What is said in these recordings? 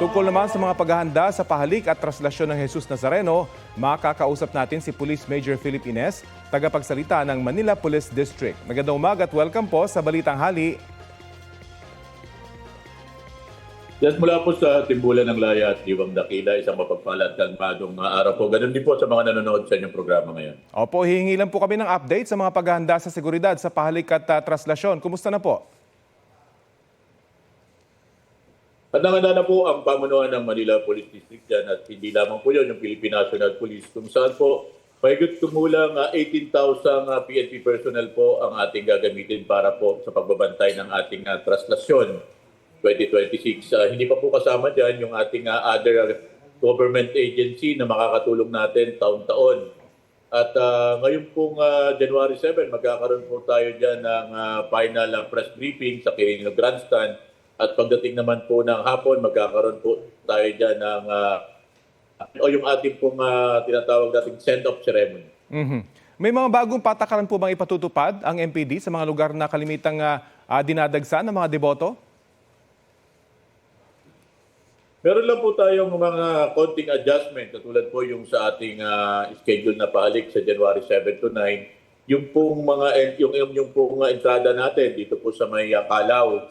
Tungkol naman sa mga paghahanda sa pahalik at traslasyon ng Jesus Nazareno, makakausap natin si Police Major Philip Ines, tagapagsalita ng Manila Police District. Magandang umaga at welcome po sa Balitang Hali. Yes, mula po sa Timbulan ng Laya at Diwang Dakila, isang mapagpala at kalmadong araw po. Ganun din po sa mga nanonood sa inyong programa ngayon. Opo, hihingi lang po kami ng update sa mga paghahanda sa seguridad sa pahalik at traslasyon. Kumusta na po? Handang-handa na po ang pamunuan ng Manila Police District dyan at hindi lamang po yun yung Philippine National Police kung saan po mahigit kumulang 18,000 PNP personnel po ang ating gagamitin para po sa pagbabantay ng ating traslasyon 2026. Hindi pa po kasama dyan yung ating other government agency na makakatulong natin taon-taon. At ngayon pong January 7, magkakaroon po tayo dyan ng final press briefing sa Quirino Grandstand. At pagdating naman po ng hapon, magkakaroon po tayo dyan ng yung ating pong tinatawag nating send-off ceremony. May mga bagong patakaran po bang ipatutupad ang MPD sa mga lugar na kalimitang dinadagsan ng mga deboto? Meron lang po tayong mga konting adjustment, katulad po yung sa ating schedule na pahalik sa January 7 to 9. Yung pong mga yung pong entrada natin dito po sa may Calao,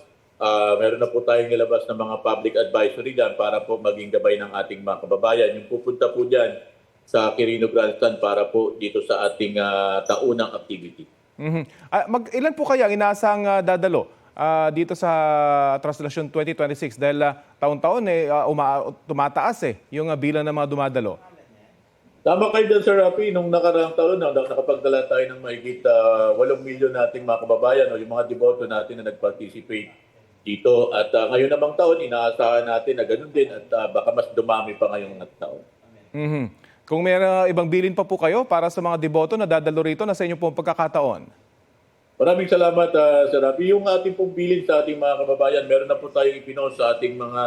meron na po tayong nilabas ng mga public advisory dyan para po maging gabay ng ating mga kababayan. Yung pupunta po dyan sa Quirino Grandstand para po dito sa ating taunang activity. Ilan po kaya ang inaasang dadalo dito sa Traslasyon 2026? Dahil taon-taon tumataas yung bilang ng mga dumadalo. Tama kayo dyan, Sir Rafi. Nung nakaraang taon na nakapagdala tayo ng mahigit 8 milyon nating mga kababayan o yung mga deboto natin na nag-participate dito. At ngayon namang taon, inaasahan natin na ganun din at baka mas dumami pa ngayong taon. Kung may ibang bilin pa po kayo para sa mga deboto na dadalo rito na sa inyo pong pagkakataon. Maraming salamat, Sir Rafi. Yung ating pong bilin sa ating mga kababayan, meron na po tayong ipinost sa ating mga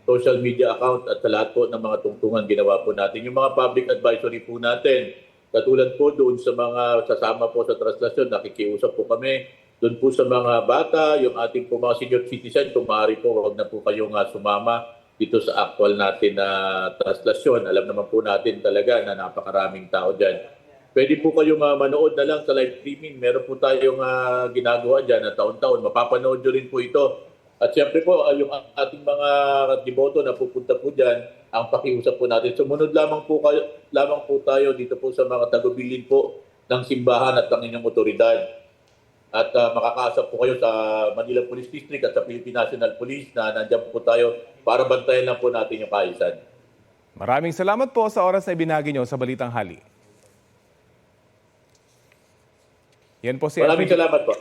social media account at sa lahat po ng mga tungtungan ginawa po natin. Yung mga public advisory po natin, katulad po doon sa mga sasama po sa traslasyon, nakikiusap po kami. Doon po sa mga bata, yung ating po mga senior citizen, kung maaari po, huwag na po kayong sumama dito sa actual natin na traslasyon. Alam naman po natin talaga na napakaraming tao dyan. Pwede po kayong manood na lang sa live streaming. Meron po tayong ginagawa dyan na taon-taon. Mapapanood nyo rin po ito. At siyempre po, yung ating mga deboto na pupunta po dyan, ang pakiusap po natin. Sumunod lamang po tayo dito po sa mga tagubilin po ng simbahan at ng inyong otoridad. At makakaasap po kayo sa Manila Police District at sa Philippine National Police na nandiyan po tayo para bantayan lang po natin yung kaayusan. Maraming salamat po sa oras na ibinahagi nyo sa Balitang Hali. Yan po si Maraming salamat po.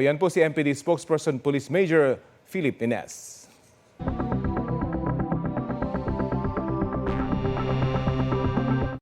Yan po si MPD Spokesperson Police Major Philip Ines.